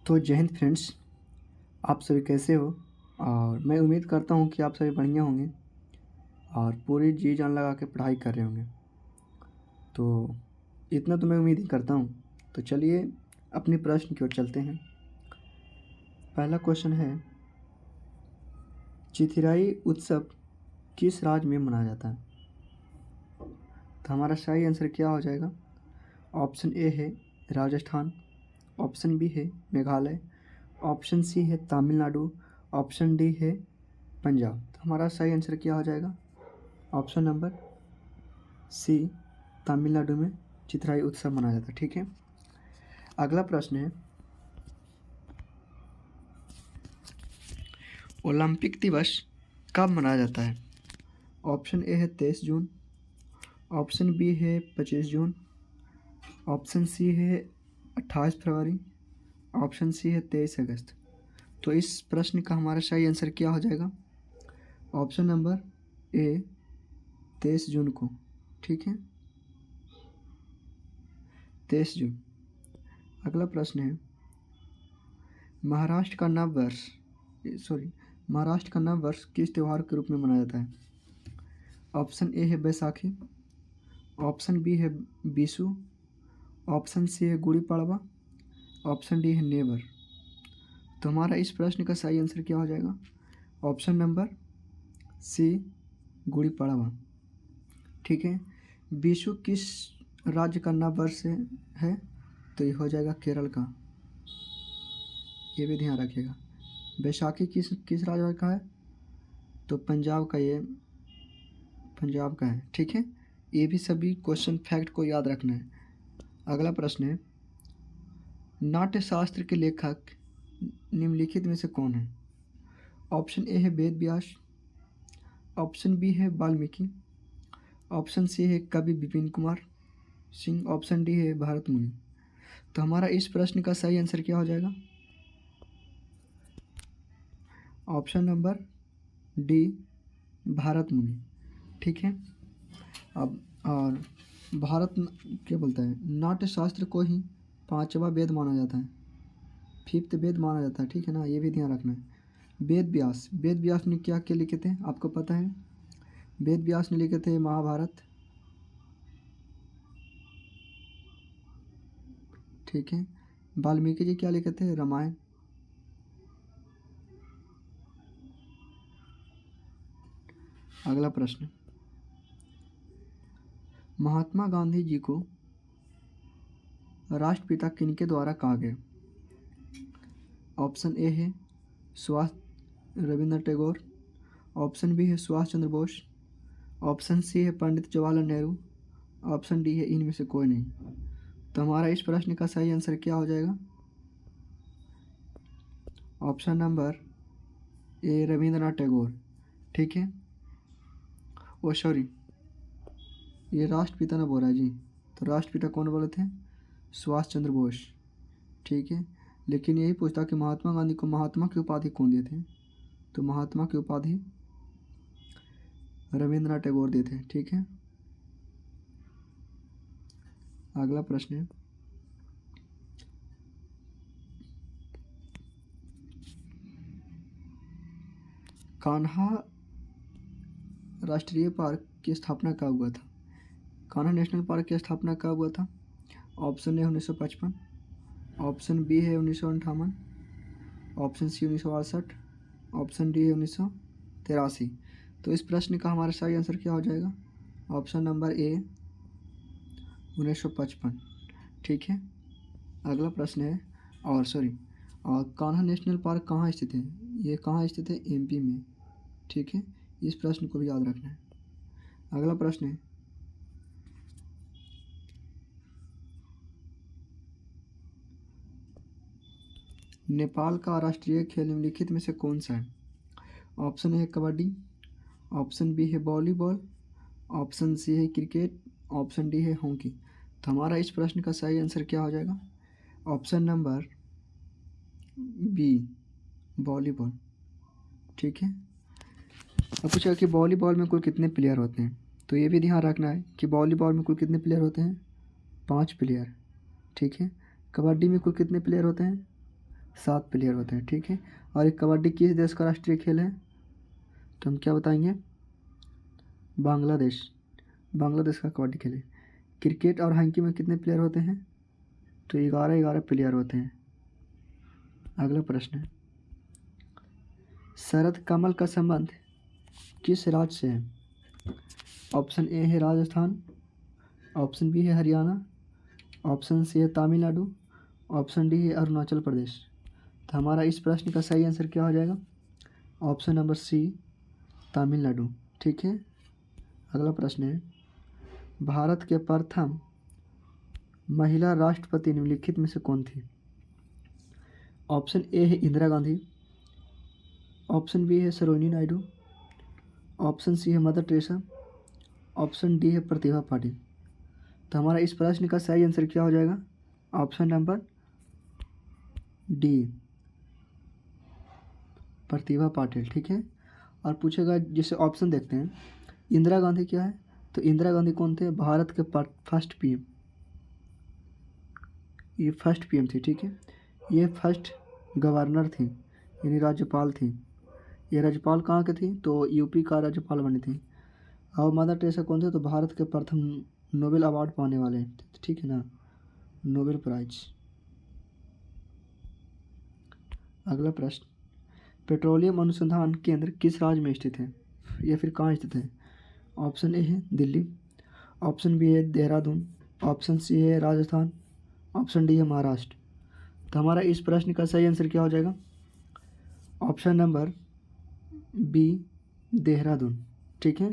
तो जय हिंद फ्रेंड्स, आप सभी कैसे हो। और मैं उम्मीद करता हूँ कि आप सभी बढ़िया होंगे और पूरी जी जान लगा के पढ़ाई कर रहे होंगे। तो इतना तो मैं उम्मीद ही करता हूँ। तो चलिए अपने प्रश्न की ओर चलते हैं। पहला क्वेश्चन है, चिथिराई उत्सव किस राज्य में मनाया जाता है? तो हमारा सही आंसर क्या हो जाएगा? ऑप्शन ए है राजस्थान, ऑप्शन बी है मेघालय, ऑप्शन सी है तमिलनाडु, ऑप्शन डी है पंजाब। तो हमारा सही आंसर क्या हो जाएगा? ऑप्शन नंबर सी, तमिलनाडु में चिथिराई उत्सव मनाया जाता है। ठीक है, अगला प्रश्न है, ओलंपिक दिवस कब मनाया जाता है? ऑप्शन ए है 23 जून, ऑप्शन बी है 25 जून, ऑप्शन सी है 28 फरवरी, ऑप्शन सी है 23 अगस्त। तो इस प्रश्न का हमारा सही आंसर क्या हो जाएगा? ऑप्शन नंबर ए 23 जून को। ठीक है, 23 जून। अगला प्रश्न है, महाराष्ट्र का नव वर्ष किस त्यौहार के रूप में मनाया जाता है? ऑप्शन ए है बैसाखी, ऑप्शन बी है बीसू, ऑप्शन सी है गुड़ी पड़वा, ऑप्शन डी है नेवर। तो हमारा इस प्रश्न का सही आंसर क्या हो जाएगा? Option number C, Gudi Padwa. ठीक है, बीसू किस राज्य का नव वर्ष है? तो ये हो जाएगा केरल का, ये भी ध्यान रखिएगा। बैसाखी किस राज्य का है? तो पंजाब का है। ठीक है, ये भी सभी क्वेश्चन फैक्ट को याद रखना है। अगला प्रश्न है, नाट्य शास्त्र के लेखक निम्नलिखित में से कौन है? ऑप्शन ए है वेद व्यास, ऑप्शन बी है वाल्मीकि, ऑप्शन सी है कवि विपिन कुमार सिंह, ऑप्शन डी है भरत मुनि। तो हमारा इस प्रश्न का सही आंसर क्या हो जाएगा? ऑप्शन नंबर डी, भारत मुनि। ठीक है, अब और भारत क्या बोलता है, नाट्य शास्त्र को ही पांचवा वेद माना जाता है, फिफ्थ वेद माना जाता है। ठीक है ना, ये भी ध्यान रखना है। वेद व्यास ने क्या क्या लिखे थे आपको पता है? वेद व्यास ने लिखे थे महाभारत। ठीक है, वाल्मीकि जी क्या लिखे थे? रामायण। अगला प्रश्न, महात्मा गांधी जी को राष्ट्रपिता किनके द्वारा कहा गया? ऑप्शन ए है सुभाष रविंद्र टैगोर, ऑप्शन बी है सुभाष चंद्र बोस, ऑप्शन सी है पंडित जवाहरलाल नेहरू, ऑप्शन डी है इनमें से कोई नहीं। तो हमारा इस प्रश्न का सही आंसर क्या हो जाएगा? Option number A, Rabindranath Tagore. ठीक है, ओ सॉरी, ये राष्ट्रपिता ने बोला जी। तो राष्ट्रपिता कौन बोले थे? सुभाष चंद्र बोस। ठीक है, लेकिन यही पूछता कि महात्मा गांधी को महात्मा की उपाधि कौन दिए थे? तो महात्मा की उपाधि रविंद्रनाथ टैगोर दिए थे। ठीक है, अगला प्रश्न है, कान्हा राष्ट्रीय पार्क की स्थापना कब हुआ था? कान्हा नेशनल पार्क की स्थापना कब हुआ था? ऑप्शन ए 1955, ऑप्शन बी है 1958, ऑप्शन सी 1968, ऑप्शन डी है 1983। तो इस प्रश्न का हमारा सही आंसर क्या हो जाएगा? Option number A 1955। ठीक है, अगला प्रश्न है, और कान्हा नेशनल पार्क कहाँ स्थित है? ये कहाँ स्थित है? एमपी में। ठीक है, इस प्रश्न को भी याद रखना है। अगला प्रश्न है, नेपाल का राष्ट्रीय खेल निम्नलिखित में से कौन सा है? ऑप्शन ए है कबड्डी, ऑप्शन बी है वॉलीबॉल, ऑप्शन सी है क्रिकेट, ऑप्शन डी है हॉकी। तो हमारा इस प्रश्न का सही आंसर क्या हो जाएगा? Option number B, volleyball. ठीक है, अब पूछा कि वॉलीबॉल में कुल कितने प्लेयर होते हैं? तो ये भी ध्यान रखना है कि वॉलीबॉल में कुल कितने प्लेयर होते हैं? 5 प्लेयर। ठीक है, कबड्डी में कुल कितने प्लेयर होते हैं? 7 प्लेयर होते हैं, ठीक है। और एक कबड्डी किस देश का राष्ट्रीय खेल है, तो हम क्या बताएंगे, बांग्लादेश। बांग्लादेश का कबड्डी खेल है। क्रिकेट और हॉकी में कितने प्लेयर होते हैं, तो 11 प्लेयर होते हैं। अगला प्रश्न है, शरद कमल का संबंध किस राज्य से है। ऑप्शन ए है राजस्थान, ऑप्शन बी है हरियाणा, ऑप्शन सी है तमिलनाडु, ऑप्शन डी है अरुणाचल प्रदेश। तो हमारा इस प्रश्न का सही आंसर क्या हो जाएगा, ऑप्शन नंबर सी, तमिलनाडु, ठीक है। अगला प्रश्न है, भारत के प्रथम महिला राष्ट्रपति निम्नलिखित में से कौन थी। ऑप्शन ए है इंदिरा गांधी, ऑप्शन बी है सरोजिनी नायडू, ऑप्शन सी है मदर टेरेसा, ऑप्शन डी है प्रतिभा पाटिल। तो हमारा इस प्रश्न का सही आंसर क्या हो जाएगा, option number D, Pratibha Patil, ठीक है। और पूछेगा, जैसे ऑप्शन देखते हैं, इंदिरा गांधी क्या है, तो इंदिरा गांधी कौन थे, भारत के फर्स्ट पीएम, ये फर्स्ट पीएम थी, ठीक है। ये फर्स्ट गवर्नर थी, यानी राज्यपाल थी। ये राज्यपाल कहाँ के थी, तो यूपी का राज्यपाल बनी थी। और मदर टेरेसा कौन थे, तो भारत के प्रथम नोबेल अवार्ड पाने वाले, ठीक है ना, नोबेल प्राइज। अगला प्रश्न, पेट्रोलियम अनुसंधान केंद्र किस राज्य में स्थित है, या फिर कहाँ स्थित है। ऑप्शन ए है दिल्ली, ऑप्शन बी है देहरादून, ऑप्शन सी है राजस्थान, ऑप्शन डी है महाराष्ट्र। तो हमारा इस प्रश्न का सही आंसर क्या हो जाएगा, ऑप्शन नंबर बी, देहरादून, ठीक है,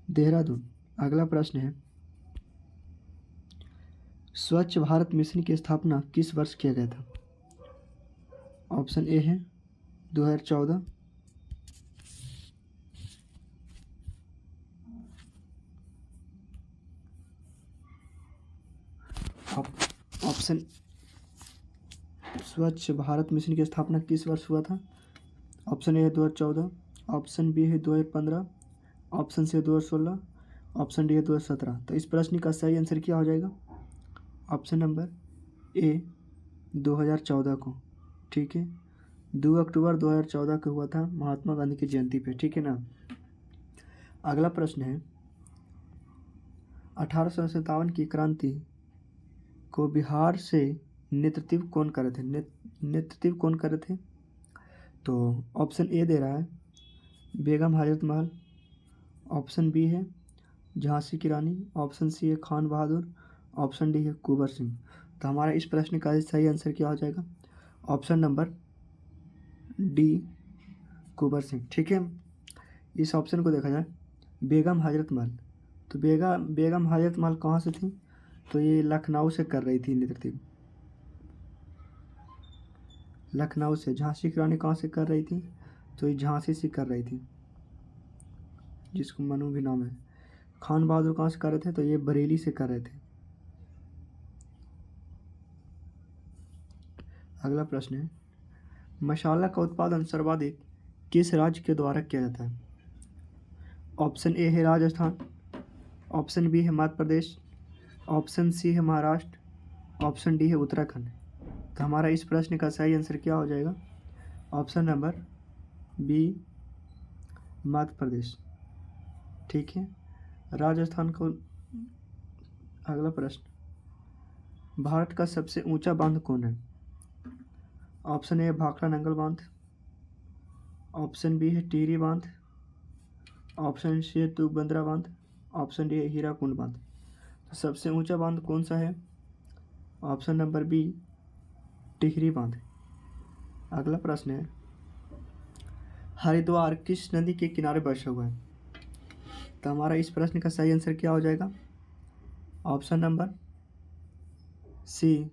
देहरादून। अगला प्रश्न है, स्वच्छ भारत मिशन की स्थापना किस वर्ष किया गया था। ऑप्शन ए है 2014, ऑप्शन, स्वच्छ भारत मिशन की स्थापना किस वर्ष हुआ था। ऑप्शन ए है 2014, ऑप्शन बी है 2015, ऑप्शन सी है 2016, ऑप्शन डी है 2017। तो इस प्रश्न का सही आंसर क्या हो जाएगा, ऑप्शन नंबर ए, 2014 को, ठीक है। 2 अक्टूबर 2014 को हुआ था, महात्मा गांधी की जयंती पे, ठीक है ना। अगला प्रश्न है, 1857 की क्रांति को बिहार से नेतृत्व कौन कर रहे थे, नेतृत्व कौन कर रहे थे। तो ऑप्शन ए दे रहा है बेगम हजरत महल, ऑप्शन बी है झांसी की रानी, ऑप्शन सी है खान बहादुर, ऑप्शन डी है कुंवर सिंह। तो हमारा इस प्रश्न का सही आंसर क्या हो जाएगा, option number D, Kunwar Singh, ठीक है। इस ऑप्शन को देखा जाए, बेगम हजरत महल, तो बेगम हजरत महल कहाँ से थी, तो ये लखनऊ से कर रही थी नेतृत्व, लखनऊ से। झांसी की रानी कहाँ से कर रही थी, तो ये झांसी से कर रही थी, जिसको मनु भी नाम है। खान बहादुर कहाँ से कर रहे थे, तो ये बरेली से कर रहे थे। अगला प्रश्न है, मसाला का उत्पादन सर्वाधिक किस राज्य के द्वारा किया जाता है। ऑप्शन ए है राजस्थान, ऑप्शन बी है मध्य प्रदेश, ऑप्शन सी है महाराष्ट्र, ऑप्शन डी है उत्तराखंड। तो हमारा इस प्रश्न का सही आंसर क्या हो जाएगा, option number B, Madhya Pradesh, ठीक है, राजस्थान को। अगला प्रश्न, भारत का सबसे ऊंचा बांध कौन है। ऑप्शन ए भाखड़ा नंगल बांध, ऑप्शन बी है टिहरी बांध, ऑप्शन सी है तुंगभद्रा बांध, ऑप्शन डी है हीराकुंड बांध। तो सबसे ऊंचा बांध कौन सा है, ऑप्शन नंबर बी, टिहरी बांध। अगला प्रश्न है, हरिद्वार किस नदी के किनारे बसा हुआ है। तो हमारा इस प्रश्न का सही आंसर क्या हो जाएगा, ऑप्शन नंबर सी,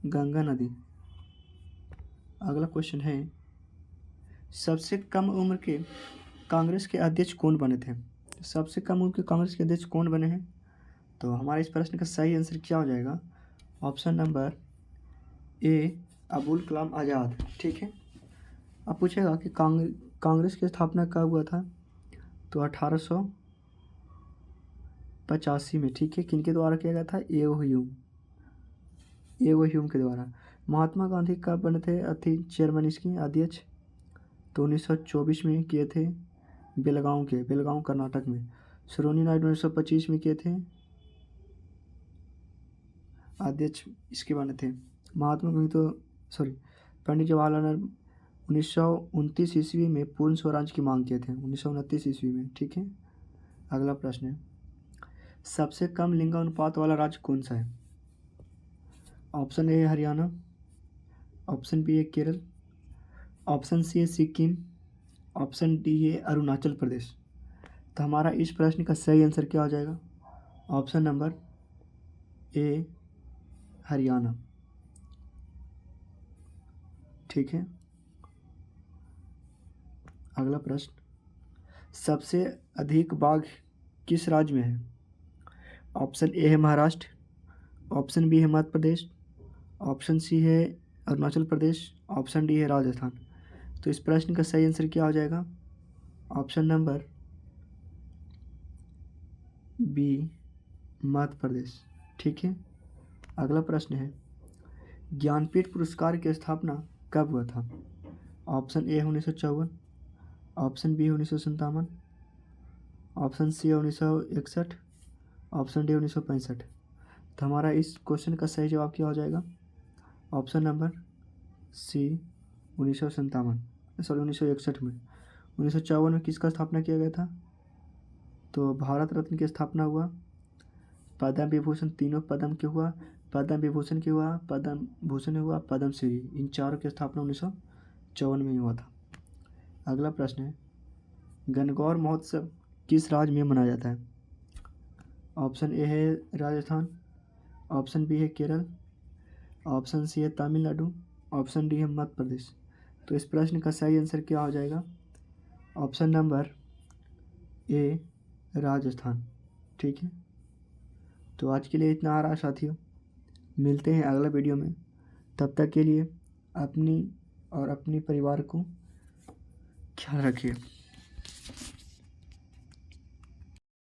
गंगा नदी। अगला क्वेश्चन है, सबसे कम उम्र के कांग्रेस के अध्यक्ष कौन बने थे। सबसे कम उम्र के कांग्रेस के अध्यक्ष कौन बने हैं, तो हमारे इस प्रश्न का सही आंसर क्या हो जाएगा, option number A, Abul Kalam Azad, ठीक है। अब पूछेगा कि कांग्रेस की स्थापना कब हुआ था, तो 1885 में, ठीक है। किनके द्वारा किया गया था, एओ ह्यूम के द्वारा। महात्मा गांधी कब बने थे चेयरमैन इसकी अध्यक्ष? तो 1924 में किए थे, बेलगांव कर्नाटक में। सरोजिनी नायडू 1925 में किए थे, अध्यक्ष इसके बने थे। महात्मा गांधी तो पंडित जवाहरलाल नेहरू 1929 ईस्वी में पूर्ण स्वराज की मांग किए थे, 1929 ईस्वी में। ठीक है, अगला प्रश्न है, सबसे कम लिंगानुपात वाला राज्य कौन सा है? ऑप्शन ए है हरियाणा, ऑप्शन बी है केरल, ऑप्शन सी है सिक्किम, ऑप्शन डी है अरुणाचल प्रदेश। तो हमारा इस प्रश्न का सही आंसर क्या हो जाएगा? Option number A Haryana. ठीक है, अगला प्रश्न, सबसे अधिक बाघ किस राज्य में है? ऑप्शन ए है महाराष्ट्र, ऑप्शन बी है मध्य प्रदेश, ऑप्शन सी है अरुणाचल प्रदेश, ऑप्शन डी है राजस्थान। तो इस प्रश्न का सही आंसर क्या हो जाएगा? Option number B Madhya Pradesh. ठीक है, अगला प्रश्न है, ज्ञानपीठ पुरस्कार की स्थापना कब हुआ था? Option A 1954, option B 1957, option C 1961, option D 1965। तो हमारा इस क्वेश्चन का सही जवाब क्या हो जाएगा? ऑप्शन नंबर सी 1961 में। 1954 में किसका स्थापना किया गया था? तो भारत रत्न की स्थापना हुआ, पद्म विभूषण, तीनों पद्म के हुआ, पद्म विभूषण के हुआ, पद्म भूषण हुआ, पद्मश्री, इन चारों की स्थापना 1954 में ही हुआ था। अगला प्रश्न है, गणगौर महोत्सव किस राज्य में मनाया जाता है? ऑप्शन ए है राजस्थान, ऑप्शन बी है केरल, ऑप्शन सी है तमिलनाडु, ऑप्शन डी है मध्य प्रदेश। तो इस प्रश्न का सही आंसर क्या हो जाएगा? Option number A Rajasthan. ठीक है, तो आज के लिए इतना आ रहा साथियों, मिलते हैं अगला वीडियो में। तब तक के लिए अपनी और अपने परिवार को ख्याल रखिए।